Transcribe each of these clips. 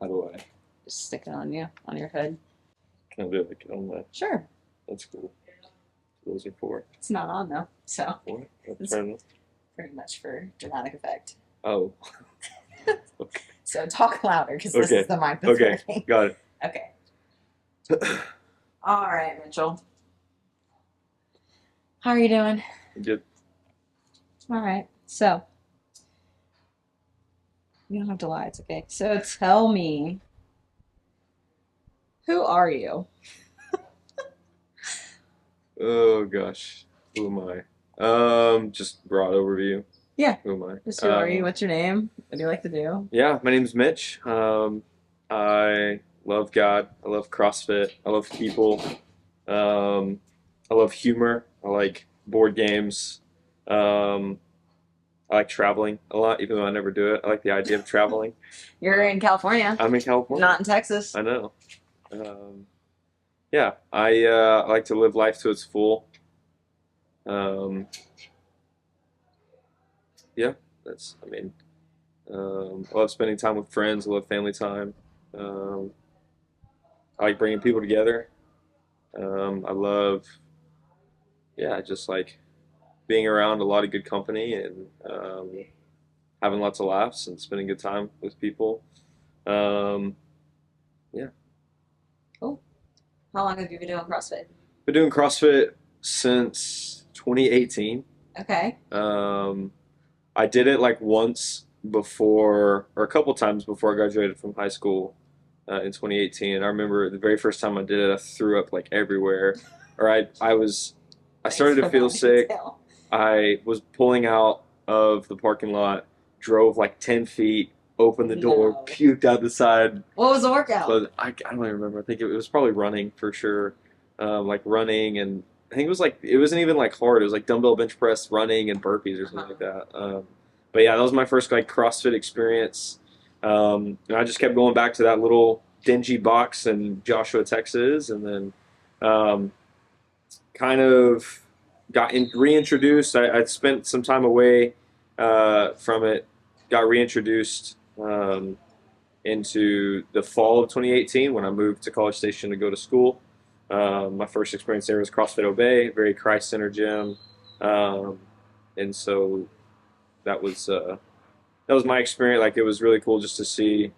How do I? Just stick it on you, on your hood. Can I do it like on my? Sure. That's cool. Those are for It's not on though, so what? it's pretty much for dramatic effect. Oh. Okay. So talk louder because this Okay. is the mic that's Okay. working. Got it. Okay. All right, Mitchell. How are you doing? Good. All right. So you don't have to lie. It's okay. So tell me, who are you? Oh gosh. Who am I? Just broad overview. Yeah. Who am I? Just who are you? What's your name? What do you like to do? Yeah, my name's Mitch. I love God. I love CrossFit. I love people. I love humor. I like board games. Um, I like traveling a lot, even though I never do it. I like the idea of traveling. You're in California, I'm in California. not in Texas. I know. Um, yeah, I like to live life to its full. Um, yeah, that's. I mean, I love spending time with friends. I love family time. Um, I like bringing people together. I love, yeah, just like being around a lot of good company and having lots of laughs and spending good time with people. Um, yeah, Cool. How long have you been doing CrossFit? been doing CrossFit since 2018. Okay. I did it like once before, or a couple times before I graduated from high school in 2018. And I remember the very first time I did it, I threw up like everywhere, or I Thanks started to for feel that sick. detail. I was pulling out of the parking lot, drove like 10 feet, opened the door, No. puked out the side. What was the workout? But I don't even remember. I think it was probably running for sure. Like running, and I think it was like, it wasn't even like hard. It was like dumbbell bench press, running, and burpees or something like that. But yeah, that was my first like CrossFit experience. And I just kept going back to that little dingy box in Joshua, Texas, and then um, kind of reintroduced. I'd spent some time away from it, got reintroduced into the fall of 2018 when I moved to College Station to go to school. My first experience there was CrossFit Obey, very Christ Center gym, um, and so that was uh, that was my experience. Like it was really cool just to see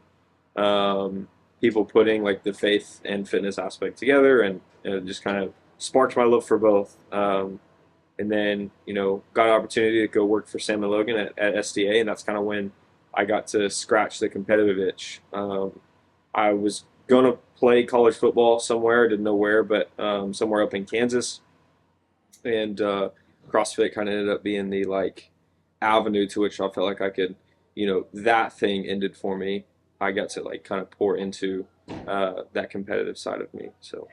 um, people putting like the faith and fitness aspect together, and it just kind of sparked my love for both. And then got an opportunity to go work for Sam and Logan at SDA, and that's kind of when I got to scratch the competitive itch. I was gonna play college football somewhere, didn't know where, but somewhere up in Kansas, and CrossFit kind of ended up being the like avenue to which I felt like I could, that thing ended for me. I got to like kind of pour into that competitive side of me. So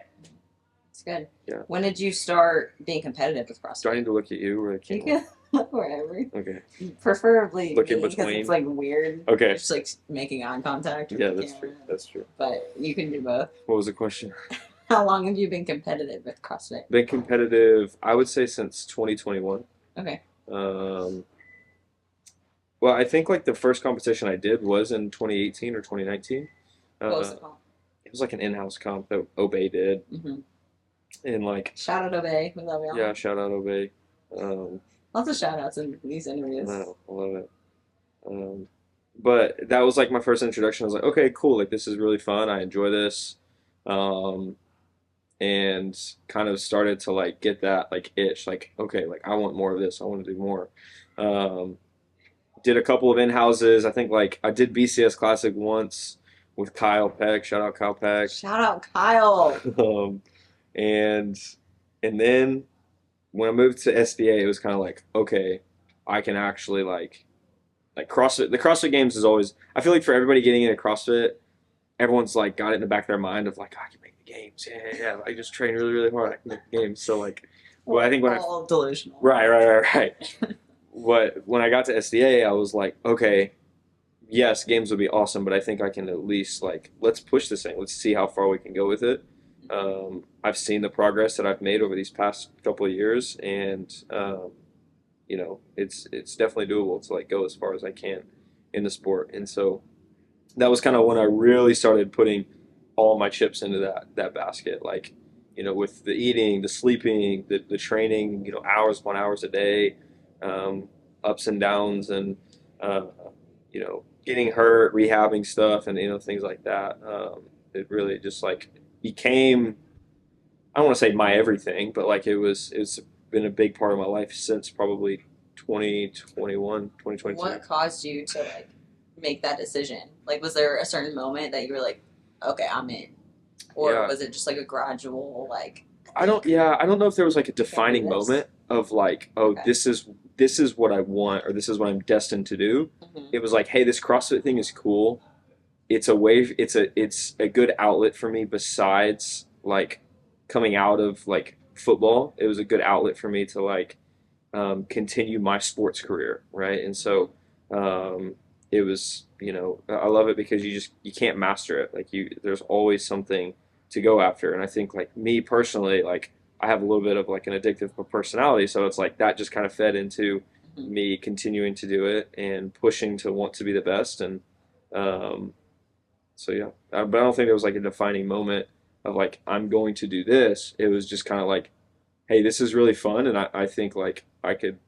It's good. yeah. When did you start being competitive with CrossFit? Do I need to look at you or You can look wherever. Okay. Preferably Look in me, because between. it's like weird. Okay. Just like making eye contact with Yeah, the that's camera. true. That's true. But you can do both. What was the question? How long have you been competitive with CrossFit? Been competitive, I would say since 2021. Okay. Um, well, I think like the first competition I did was in 2018 or 2019. What was Uh, it called? it was like an in-house comp that Obey did, Mm-hmm. and like Shout out Obey. We love y'all. yeah, shout out Obey. Lots of shout outs in these interviews. No, I love it. Um, but that was like my first introduction. I was like, okay, cool. Like this is really fun. I enjoy this. Um, and kind of started to like get that like itch. Like, okay, like I want more of this. I want to do more. Um, did a couple of in houses. I think like I did BCS Classic once with Kyle Peck. Shout out Kyle Peck. Shout out Kyle. Um, and and then when I moved to SBA, it was kind of like, okay, I can actually like CrossFit. The CrossFit Games is always. I feel like for everybody getting into CrossFit, everyone's like got it in the back of their mind of like, I can make the games. Yeah, yeah, yeah. I just train really, really hard. I can make the games. So like, well, I think when all delusional. right. But when I got to SDA, I was like, okay, yes, games would be awesome, but I think I can at least like let's push this thing. Let's see how far we can go with it. I've seen the progress that I've made over these past couple of years, and it's definitely doable to like go as far as I can in the sport. And so that was kind of when I really started putting all my chips into that basket. Like, with the eating, the sleeping, the training, hours upon hours a day, um, ups and downs, and getting hurt, rehabbing stuff, and things like that. It really just like became, I don't want to say my everything, but like it's been a big part of my life since probably 2021, 2022. What caused you to like make that decision? Like, was there a certain moment that you were like, okay, I'm in, or Yeah. was it just like a gradual like, I don't know if there was like a can do defining this? moment of like, oh, Okay. this is what I want, or this is what I'm destined to do. Hmm. It was like, hey, this CrossFit thing is cool. It's a good outlet for me besides like coming out of like football. It was a good outlet for me to like continue my sports career, right? And so it was, I love it because you can't master it. Like there's always something to go after. And I think like me personally, like I have a little bit of like an addictive personality, so it's like that just kind of fed into Hmm. me continuing to do it and pushing to want to be the best. And um, so yeah, but I don't think there was like a defining moment of like I'm going to do this. It was just kind of like, hey, this is really fun, and I think like I could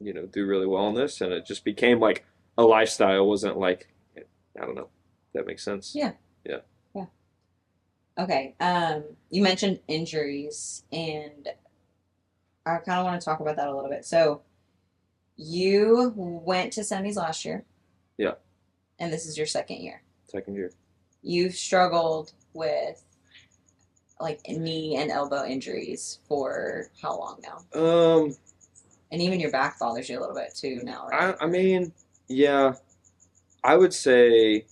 do really well in this, and it just became like a lifestyle. It wasn't like, I don't know, if that makes sense. Yeah. Yeah. Yeah. Okay. You mentioned injuries, and I kind of want to talk about that a little bit. So you went to semis last year, Yeah. and this is your second year. Second year. You've struggled with like knee and elbow injuries for how long now? Um, And even your back bothers you a little bit too now, right? I mean, yeah, I would say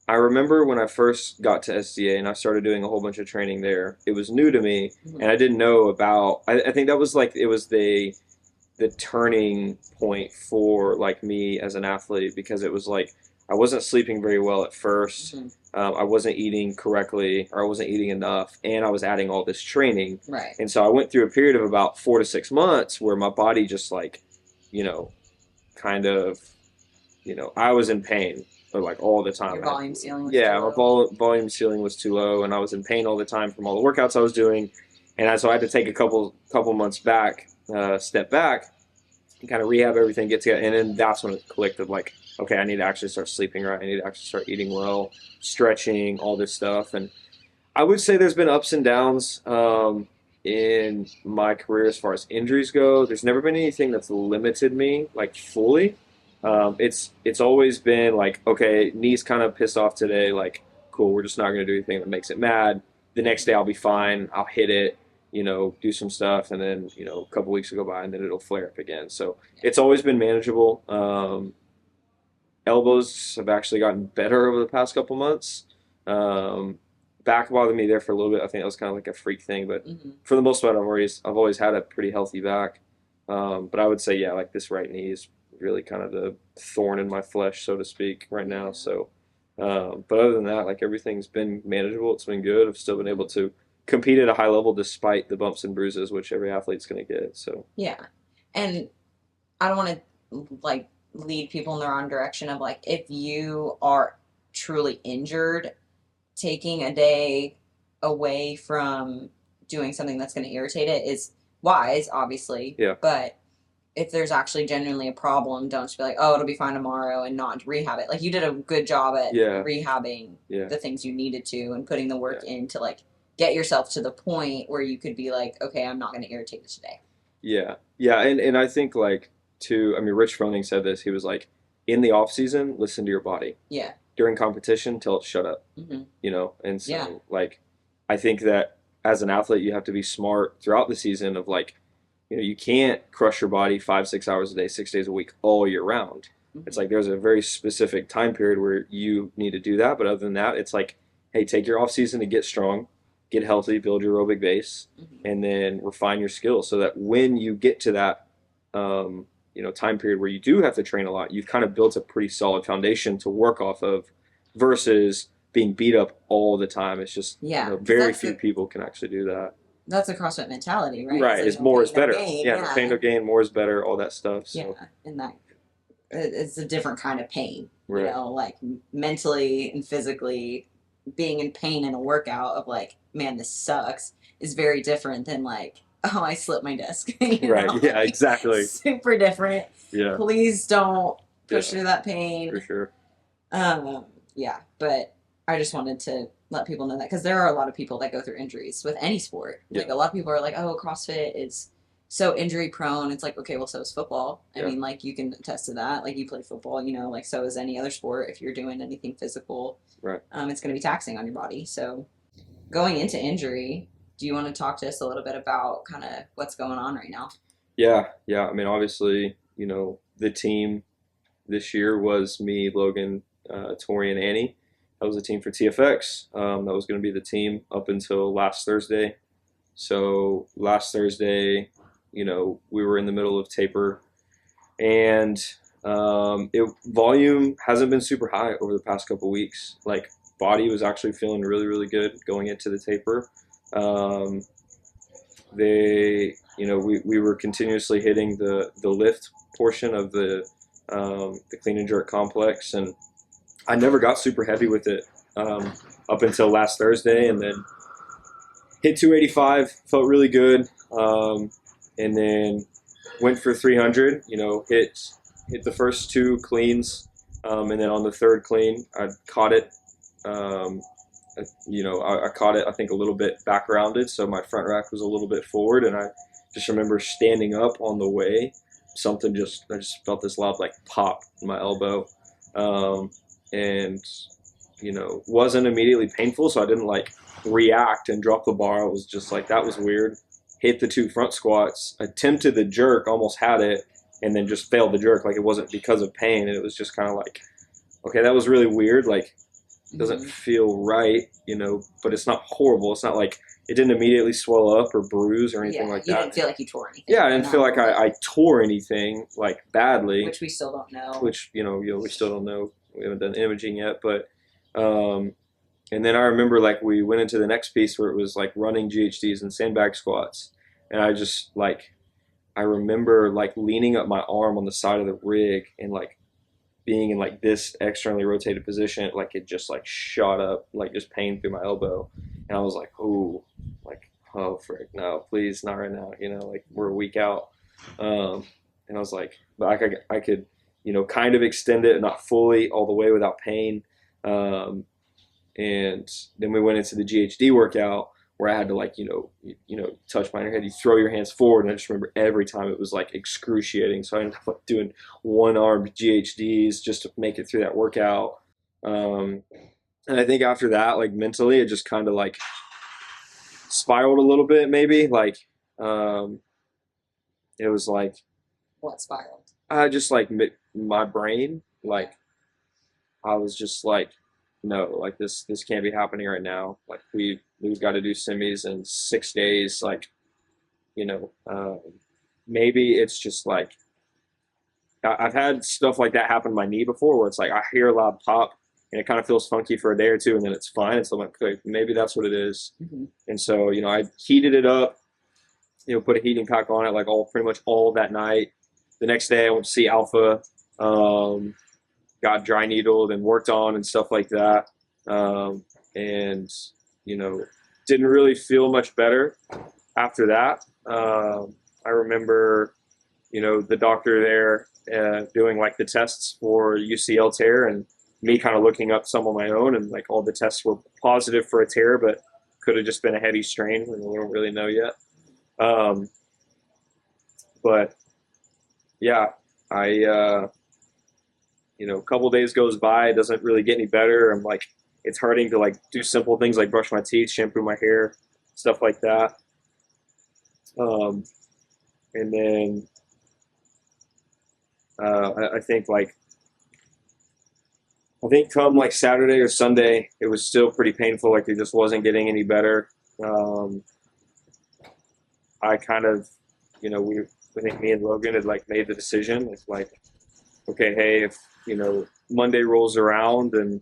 I remember when I first got to SDA and I started doing a whole bunch of training there. It was new to me, Mm-hmm. and I didn't know about. I think that was like it was the turning point for like me as an athlete because it was like I wasn't sleeping very well at first. Mm-hmm. I wasn't eating correctly, or I wasn't eating enough, and I was adding all this training. Right. And so I went through a period of about 4 to 6 months where my body just like, you know, kind of, I was in pain like all the time. Your volume ceiling was too Yeah, my low. volume ceiling was too low, and I was in pain all the time from all the workouts I was doing. So I had to take a couple months back, step back, and kind of rehab everything, get together, and then that's when it clicked of like, okay, I need to actually start sleeping right. I need to actually start eating well, stretching, all this stuff. And I would say there's been ups and downs in my career as far as injuries go. There's never been anything that's limited me like fully. It's always been like, okay, knee's kind of pissed off today. Like, cool, we're just not going to do anything that makes it mad. The next day I'll be fine. I'll hit it, do some stuff, and then a couple weeks will go by, and then it'll flare up again. So it's always been manageable. Elbows have actually gotten better over the past couple months. Um, Back bothered me there for a little bit. I think that was kind of like a freak thing, but Mm-hmm. for the most part, I've always had a pretty healthy back. But I would say, yeah, like this right knee is really kind of the thorn in my flesh, so to speak, right now. So, but other than that, like everything's been manageable. It's been good. I've still been able to compete at a high level despite the bumps and bruises, which every athlete's going to get. So, Yeah. And I don't want to like lead people in the wrong direction of like if you are truly injured, taking a day away from doing something that's going to irritate it is wise, obviously. yeah, But if there's actually genuinely a problem, don't just be like, oh, it'll be fine tomorrow and not rehab it. Like you did a good job at yeah, rehabbing yeah, the things you needed to and putting the work yeah. in to like get yourself to the point where you could be like, okay, I'm not going to irritate it today. Yeah, yeah, and I think like too. I mean, Rich Froning said this. He was like, in the off season, listen to your body. Yeah. During competition, tell it shut up. Mm-hmm. And Yeah. so like, I think that as an athlete, you have to be smart throughout the season of like, you can't crush your body 5 6 hours a day, 6 days a week, all year round. Mm-hmm. It's like there's a very specific time period where you need to do that. But other than that, it's like, hey, take your off season to get strong, get healthy, build your aerobic base, Mm-hmm. and then refine your skills so that when you get to that time period where you do have to train a lot, you've kind of built a pretty solid foundation to work off of versus being beat up all the time. It's just Yeah. very few people can actually do that. That's a CrossFit mentality, right? Right, It's it's like no more pain, is no better. gain. Yeah, no pain, no gain, more is better, all that stuff. So Yeah, and that it's a different kind of pain, you Right. know, like mentally and physically being in pain in a workout of like, man, this sucks is very different than like, oh, I slipped my disc, you Right. know, Yeah. like Exactly. super different. Yeah. Please don't push Yeah. through that For pain. sure. Um, yeah, but I just wanted to let people know that because there are a lot of people that go through injuries with any sport. Like Yeah. a lot of people are like, "Oh, CrossFit is so injury prone." It's like, okay, well, so is football. I Yeah. mean, like you can attest to that. Like you play football, you know, like so is any other sport. If you're doing anything physical, Right. it's going to be taxing on your body. So going into injury, do you want to talk to us a little bit about kind of what's going on right now? Yeah. Yeah. I mean, obviously, the team this year was me, Logan, Tori, and Annie. That was the team for TFX. That was going to be the team up until last Thursday. So last Thursday, we were in the middle of taper, and volume hasn't been super high over the past couple weeks. Like body was actually feeling really, really good going into the taper. Um, we were continuously hitting the lift portion of the clean and jerk complex, and I never got super heavy with it up until last Thursday, and then hit 285, felt really good, and then went for 300. Hit the first two cleans, and then on the third clean, I caught it. Um, I caught it, I think, a little bit back rounded, so my front rack was a little bit forward, and I just remember standing up on the way. I just felt this loud like pop in my elbow, and wasn't immediately painful, so I didn't like react and drop the bar. It was just like that was weird. Hit the two front squats, attempted the jerk, almost had it, and then just failed the jerk. Like it wasn't because of pain, and it was just kind of like, okay, that was really weird. Like doesn't Mm-hmm. feel right, but it's not horrible. It's not like it didn't immediately swell up or bruise or anything Yeah, like you didn't that. feel like you tore anything. Yeah, I didn't feel No, like I tore anything like badly, which we still don't know. which we still don't know. We haven't done imaging yet, but um, and then I remember like we went into the next piece where it was like running GHDs and sandbag squats, and I just like I remember like leaning up my arm on the side of the rig and like being in like this externally rotated position, like it just like shot up, like just pain through my elbow, and I was like, oh, like oh frick, no, please, not right now, like we're a week out, and I was like, but I could, kind of extend it, not fully all the way without pain, and then we went into the GHD workout where I had to like touch my head. You throw your hands forward, and I just remember every time it was like excruciating. So I ended up like doing one armed GHDs just to make it through that workout. Um, and I think after that, like mentally, it just kind of like spiraled a little bit. Maybe like um, it was like What spiraled? I just like my brain like I was just like, no, like this can't be happening right now. Like we've got to do semis in 6 days. Like you know, um, maybe it's just like I've had stuff like that happen to my knee before, where it's like I hear a loud pop and it kind of feels funky for a day or two, and then it's fine. And so I'm like, okay, maybe that's what it is. Mm-hmm. And so I heated it up, put a heating pack on it like all pretty much all that night. The next day I went to see Alpha. Um, got dry needled and worked on and stuff like that. And you know, didn't really feel much better after that. I remember, the doctor there doing like the tests for UCL tear, and me kind of looking up some on my own, and like all the tests were positive for a tear, but could have just been a heavy strain, and we don't really know yet. Um, but yeah, I a couple days goes by, it doesn't really get any better. I'm like, it's hurting to like do simple things like brush my teeth, shampoo my hair, stuff like that. Um, and then I think like I think come like Saturday or Sunday, it was still pretty painful. Like it just wasn't getting any better. Um, I kind of, I think me and Logan had like made the decision. It's like, okay, hey, if Monday rolls around and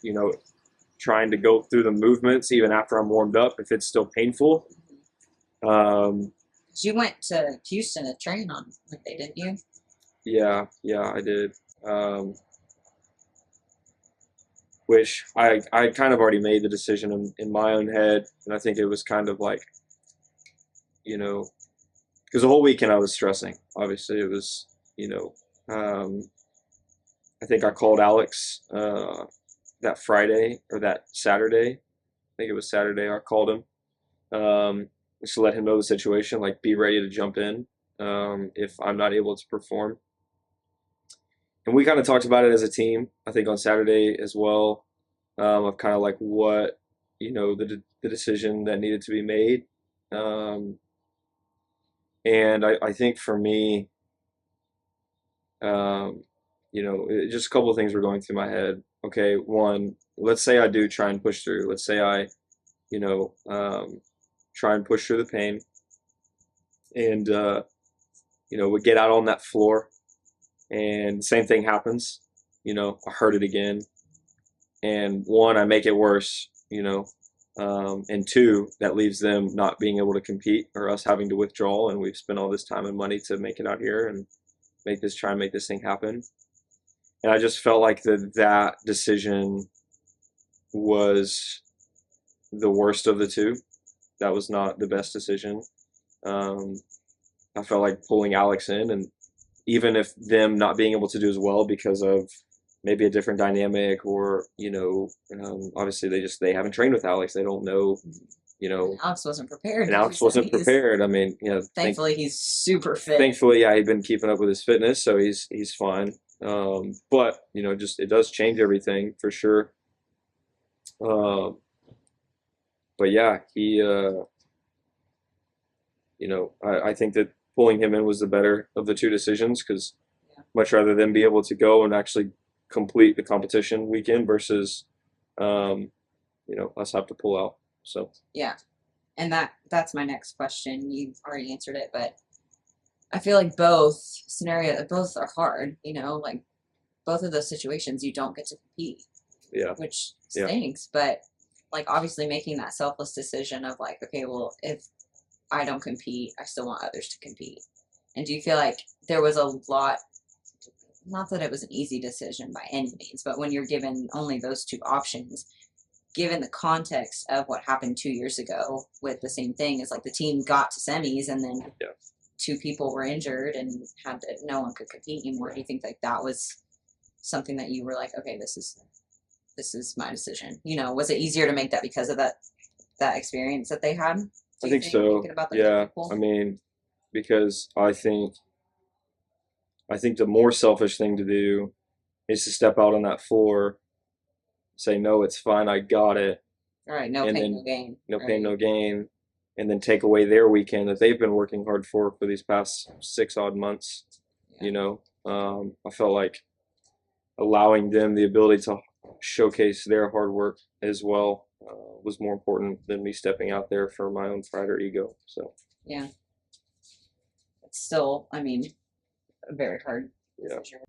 you know trying to go through the movements even after I'm warmed up, if it's still painful. Um, You went to Houston to train on Monday, didn't you? yeah, I did. Um, which I kind of already made the decision in my own head, and I think it was kind of like, you know, because the whole weekend I was stressing. Obviously, it was, you know, um, I think I called Alex that Friday or that Saturday. I think it was Saturday. I called him just to let him know the situation, like be ready to jump in if I'm not able to perform. And we kind of talked about it as a team. I think on Saturday as well, of kind of like what the decision that needed to be made. Um, and I think for me, um, just a couple of things were going through my head. Okay, one, let's say I do try and push through. Let's say I, you know, um, try and push through the pain and, would get out on that floor and same thing happens. I hurt it again. And one, I make it worse, and two, that leaves them not being able to compete or us having to withdraw. And we've spent all this time and money to make it out here and try and make this thing happen. And I just felt like that decision was the worst of the two. That was not the best decision. Um, I felt like pulling Alex in, and even if them not being able to do as well because of maybe a different dynamic, or obviously they haven't trained with Alex, they don't know, And Alex wasn't prepared and to do Alex wasn't semis. prepared. I mean, Thankfully, he's super fit. thankfully, yeah, he'd been keeping up with his fitness, so he's fine. But just it does change everything for sure. Um, but yeah, he, I think that pulling him in was the better of the two decisions because Yeah. much rather than be able to go and actually complete the competition weekend versus, um, us have to pull out. So Yeah. And that's my next question. You've already answered it, but I feel like both are hard, like both of those situations you don't get to compete, yeah, which yeah, stinks, but like obviously making that selfless decision of like, okay, well, if I don't compete, I still want others to compete. And do you feel like there was a lot, not that it was an easy decision by any means, but when you're given only those two options, given the context of what happened 2 years ago with the same thing, is like the team got to semis and then yeah. two people were injured and no one could compete anymore. Do you think like that was something that you were like, okay, this is my decision? Was it easier to make that because of that experience that they had? I Do you think think so. thinking about the Yeah, people? I mean, because I think the more selfish thing to do is to step out on that floor, say no, it's fine, I got it, All right, no and pain, then no gain. no pain, Right. no gain, and then take away their weekend that they've been working hard for these past 6 odd months. Yeah. I felt like allowing them the ability to showcase their hard work as well was more important than me stepping out there for my own pride or ego. So Yeah. It's still, I mean, a very hard yeah, decision.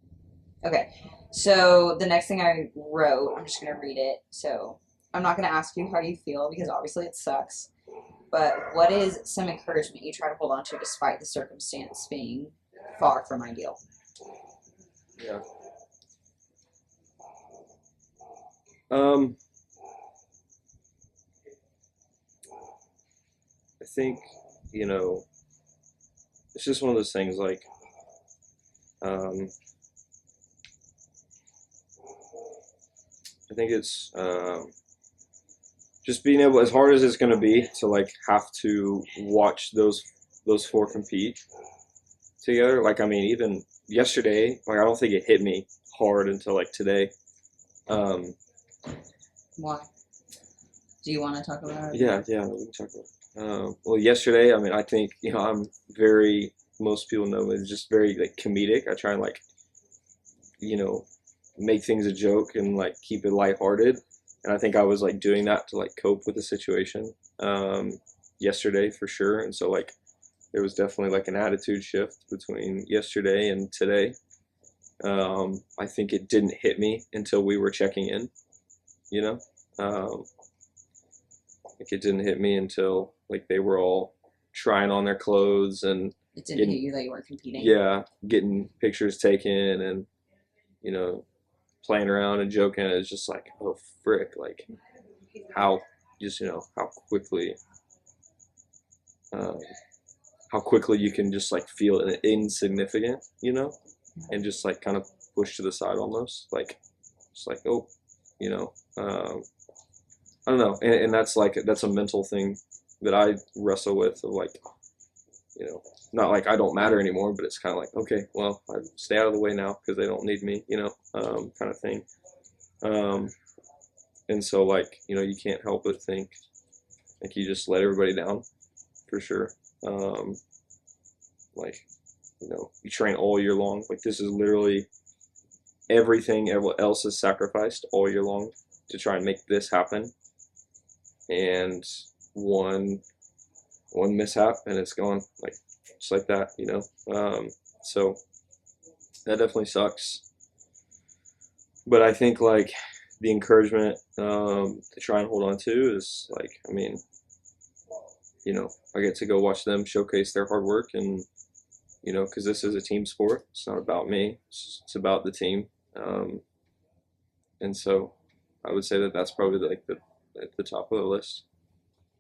Okay. So the next thing I wrote, I'm just gonna read it. So I'm not gonna ask you how you feel because obviously it sucks. But what is some encouragement you try to hold on to despite the circumstance being far from ideal? yeah. Um, I think you know it's just one of those things like um, I think it's just being able, as hard as it's going to be, to like have to watch those four compete together. Like I mean, even yesterday, like I don't think it hit me hard until like today. Um, Why? Do you want to talk about it? yeah, we can talk about. Well, yesterday, I mean, I think I'm very. Most people know me, it's just very like comedic. I try and like you know make things a joke and like keep it lighthearted. And I think I was like doing that to like cope with the situation yesterday for sure. And so like there was definitely like an attitude shift between yesterday and today. I think it didn't hit me until we were checking in. You know, like it didn't hit me until like they were all trying on their clothes and It didn't hit getting you that you weren't competing. yeah, getting pictures taken and you know playing around and joking. It's just like, oh frick, like how just how quickly um, you can just like feel insignificant, and just like kind of push to the side almost, like just like, oh, you know, I don't know, and that's a mental thing that I wrestle with of like, not like I don't matter anymore, but it's kind of like, okay, well, I stay out of the way now because they don't need me, kind of thing. Um, and so like, you can't help but think like you just let everybody down for sure. Um, like, you train all year long. Like this is literally everything else is sacrificed all year long to try and make this happen. And one mishap and it's gone, like just like that, so that definitely sucks. But I think like the encouragement to try and hold on to is like, I mean, I get to go watch them showcase their hard work, and because this is a team sport. It's not about me. It's about the team. Um, and so I would say that that's probably like at the top of the list.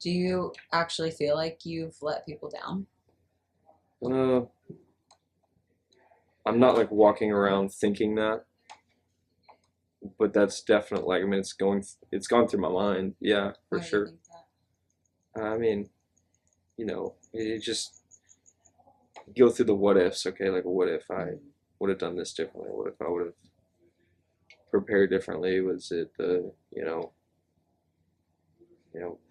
Do you actually feel like you've let people down? Uh, I'm not like walking around thinking that, but that's definitely like, I mean, it's gone through my mind. Yeah, for Why do you sure. think that? I mean, it just go through the what ifs. Okay, like what if I would have done this differently? What if I would have prepared differently? Was it the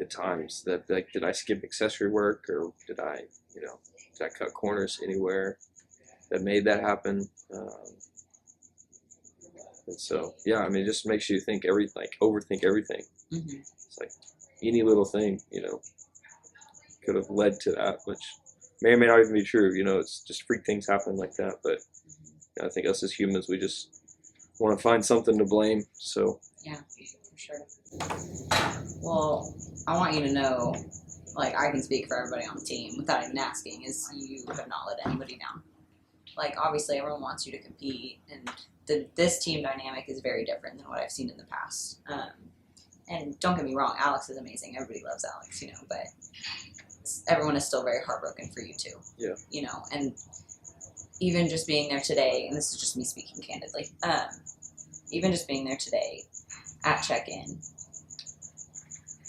times that like did I skip accessory work, or did I cut corners anywhere that made that happen? And so yeah, I mean, it just makes you think overthink everything. Mm-hmm. It's like any little thing, could have led to that, which may or may not even be true. It's just freak things happen like that. But I think us as humans, we just want to find something to blame. So yeah, for sure. Well, I want you to know, like, I can speak for everybody on the team without even asking, is you have not let anybody down. Like, obviously, everyone wants you to compete, and this team dynamic is very different than what I've seen in the past. And don't get me wrong, Alex is amazing. Everybody loves Alex, but everyone is still very heartbroken for you too. Yeah. And even just being there today, and this is just me speaking candidly, even just being there today at check-in,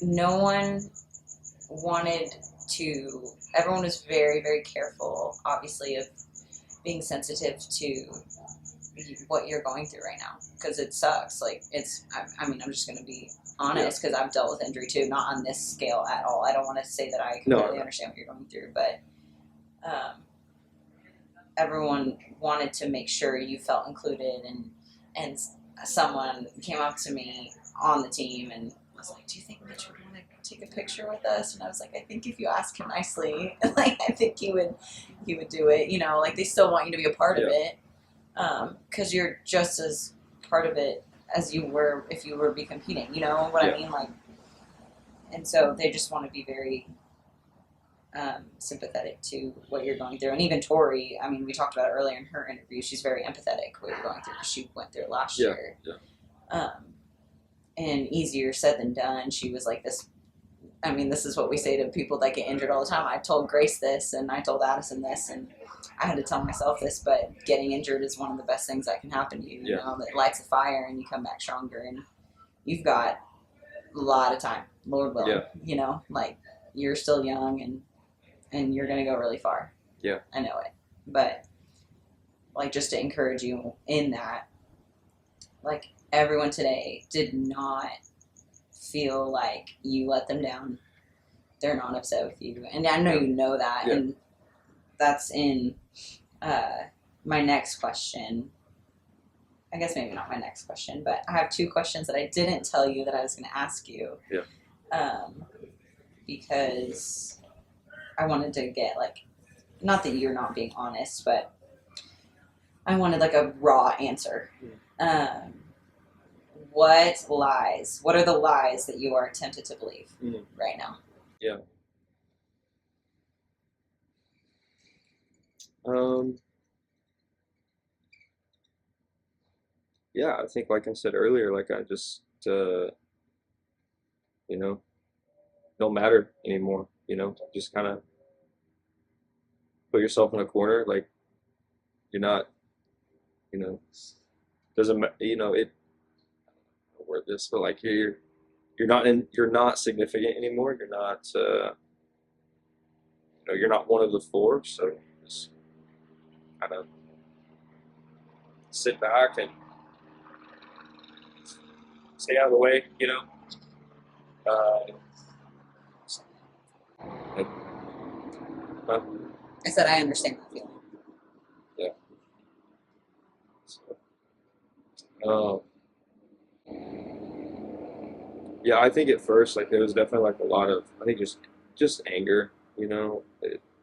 no one wanted to, everyone was very, very careful, obviously, of being sensitive to what you're going through right now, because it sucks. Like, I mean, I'm just going to be honest, because I've dealt with injury too, not on this scale at all. I don't want to say that I completely understand what you're going through, but everyone wanted to make sure you felt included, and someone came up to me on the team and was like, do you think Mitch would want to take a picture with us? And I was like, I think if you ask him nicely, like, I think he would do it. Like, they still want you to be a part of it, because you're just as part of it as you were if you were be competing. You know what I mean? Like, and so they just want to be very sympathetic to what you're going through. And even Tori, I mean, we talked about it earlier in her interview, she's very empathetic what you're going through, because she went through it last year. And easier said than done. She was like this, I mean, this is what we say to people that get injured all the time. I told Grace this, and I told Addison this, and I had to tell myself this, but getting injured is one of the best things that can happen to you. You know, that lights a fire and you come back stronger, and you've got a lot of time, Lord willing. Like, you're still young, and you're going to go really far. Yeah. I know it. But, like, just to encourage you in that, like, everyone today did not feel like you let them down. They're not upset with you. And I know you know that. Yeah. And that's in my next question. I guess maybe not my next question, but I have two questions that I didn't tell you that I was going to ask you. Yeah. Because I wanted to get, like, not that you're not being honest, but I wanted, like, a raw answer. What are the lies that you are tempted to believe right now? Yeah. Um, yeah, I think like I said earlier, like I just you know, don't matter anymore. Just kind of put yourself in a corner. Like you're not, you know, doesn't it word this, but like you're not significant anymore. You're not you're not one of the four. So just kind of sit back and stay out of the way. Uh, like, uh, I said I understand that feeling. yeah. So, um, yeah, I think at first, like there was definitely like a lot of, I think just anger,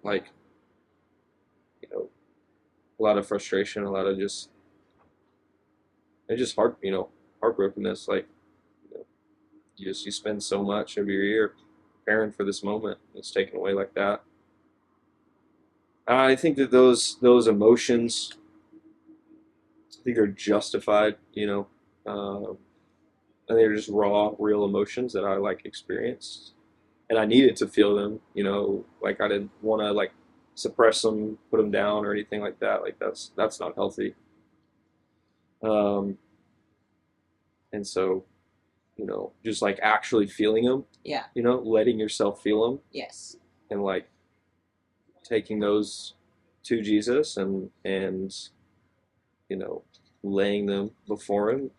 like a lot of frustration, a lot of just heartbrokenness. Like you spend so much of your year preparing for this moment, and it's taken away like that. I think that those emotions, I think are justified. I think they're just raw, real emotions that I like experienced, and I needed to feel them. Like I didn't want to like suppress them, put them down, or anything like that. Like that's not healthy. Um, and so just like actually feeling them, Yeah. letting yourself feel them, Yes. and like taking those to Jesus and you know laying them before Him.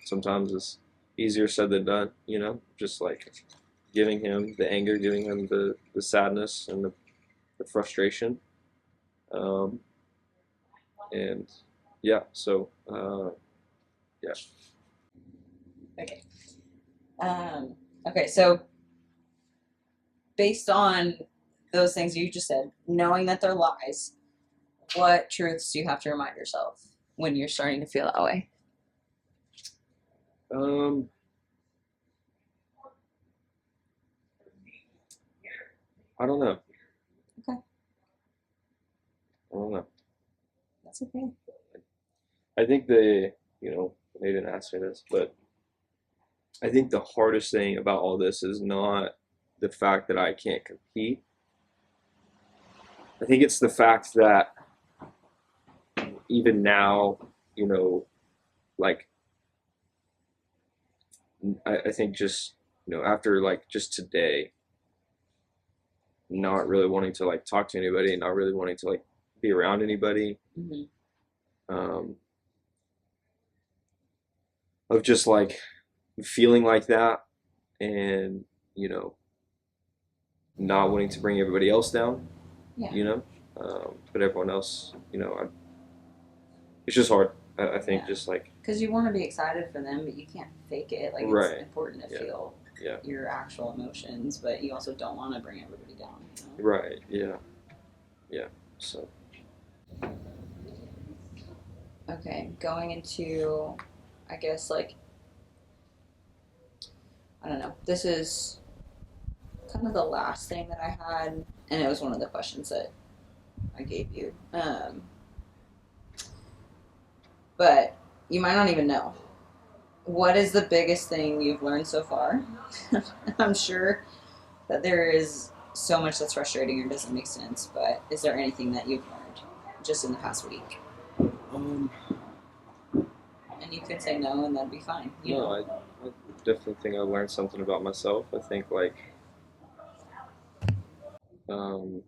Sometimes it's easier said than done. Just like giving Him the anger, giving Him the sadness and the frustration, um, and yeah. So yeah. Okay. Um, okay. So based on those things you just said, knowing that they're lies, what truths do you have to remind yourself when you're starting to feel that way? Um, I don't know. Okay, I don't know. that's okay. I think they didn't ask me this, but I think the hardest thing about all this is not the fact that I can't compete. I think it's the fact that even now, you know, like I think just after like just today, not really wanting to like talk to anybody, not really wanting to like be around anybody, Mm-hmm. um, of just like feeling like that, and you know, not wanting to bring everybody else down, Yeah, but everyone else, it's just hard. I think yeah. just like Because you want to be excited for them, but you can't fake it. Like it's right, important to yeah, feel yeah, your actual emotions, but you also don't want to bring everybody down. right, yeah, yeah. So Okay, going into, I guess like I don't know. This is kind of the last thing that I had, and it was one of the questions that I gave you. But you might not even know. What is the biggest thing you've learned so far? I'm sure that there is so much that's frustrating or doesn't make sense, but is there anything that you've learned just in the past week? um, And you could say no, and that'd be fine. no, I definitely think I learned something about myself. I think like um,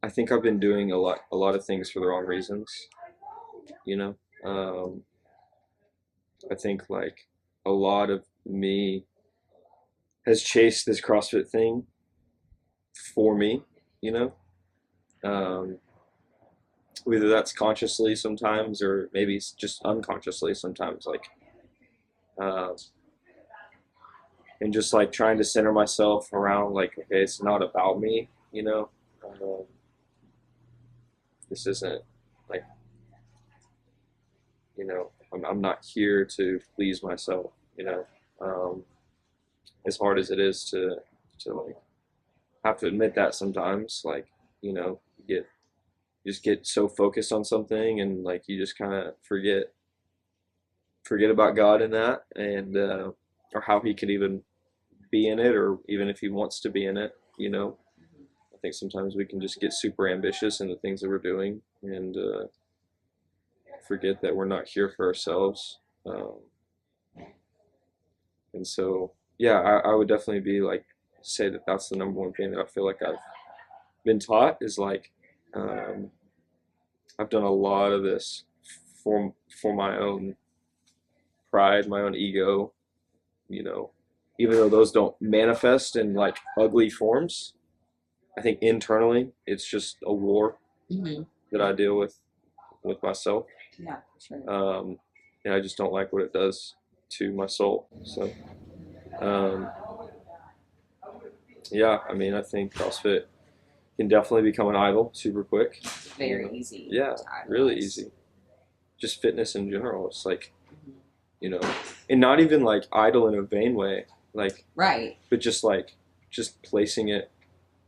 I think I've been doing a lot of things for the wrong reasons. You know, I think like a lot of me has chased this CrossFit thing for me. You know, um, whether that's consciously sometimes or maybe it's just unconsciously sometimes. Like, uh, and just like trying to center myself around like, okay, it's not about me. This isn't like I'm not here to please myself. You know, um, as hard as it is to like have to admit that sometimes, like you get you just get so focused on something and like you just kind of forget about God in that and or how He could even be in it or even if He wants to be in it. I think sometimes we can just get super ambitious in the things that we're doing and forget that we're not here for ourselves. And so, yeah, I would definitely be like say that that's the number one thing that I feel like I've been taught is like um, I've done a lot of this for my own pride, my own ego, you know, even though those don't manifest in like ugly forms. I think internally it's just a war Mm-hmm. that I deal with myself. Yeah, for sure. And I just don't like what it does to my soul. So, um, yeah, I mean, I think CrossFit can definitely become an idol super quick. It's very easy. Yeah, To really idolize. easy. Just fitness in general. It's like, Mm-hmm. you know, and not even like idol in a vain way, like, Right. but just like, just placing it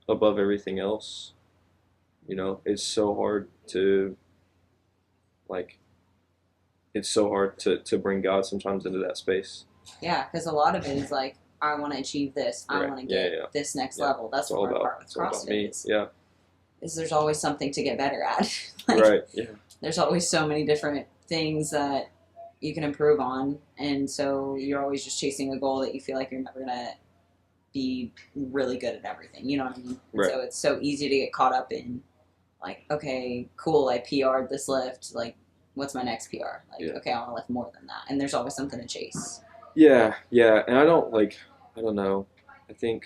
above everything else. It's so hard to, like, it's so hard to bring God sometimes into that space. Yeah, because a lot of it is like, I want to achieve this. I Right. want to Yeah, get yeah. this next Yeah. level. That's It's the all hard about, part with it's all about CrossFit me. Yeah. is there's always something to get better at. Like, Right. Yeah. there's always so many different things that you can improve on, and so you're always just chasing a goal that you feel like you're never gonna be really good at everything. You know what I mean? And Right. so it's so easy to get caught up in like, okay, cool, I PR'd this lift. Like, what's my next PR? Like, Yeah. okay, I want to lift more than that, and there's always something to chase. Yeah. Yeah. And I don't know. I think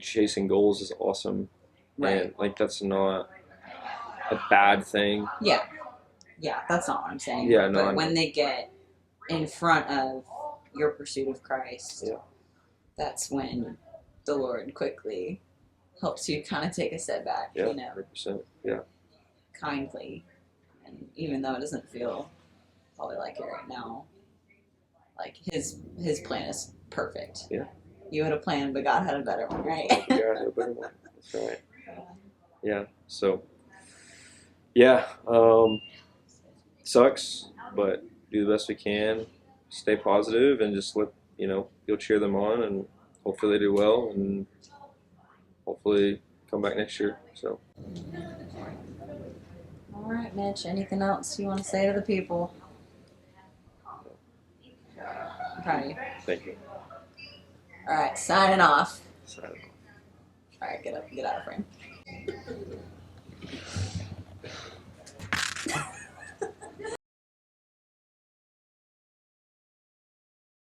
chasing goals is awesome. Right. And like, that's not a bad thing. Yeah. Yeah, that's not what I'm saying. Yeah. No, I But know. when they get in front of your pursuit of Christ, Yeah. that's when the Lord quickly helps you kind of take a step back, Yeah. 100%. Yeah. kindly. And even though it doesn't feel probably like it right now, like his plan is perfect. Yeah. You had a plan, but God had a better one, right? Yeah. A better one. That's right. Yeah. So, yeah. Sucks, but do the best we can. Stay positive and just you'll cheer them on and hopefully they do well and hopefully come back next year. So. All right, Mitch. Anything else you want to say to the people? I'm proud of you. Thank you. All right, signing off. So. All right, get out of frame.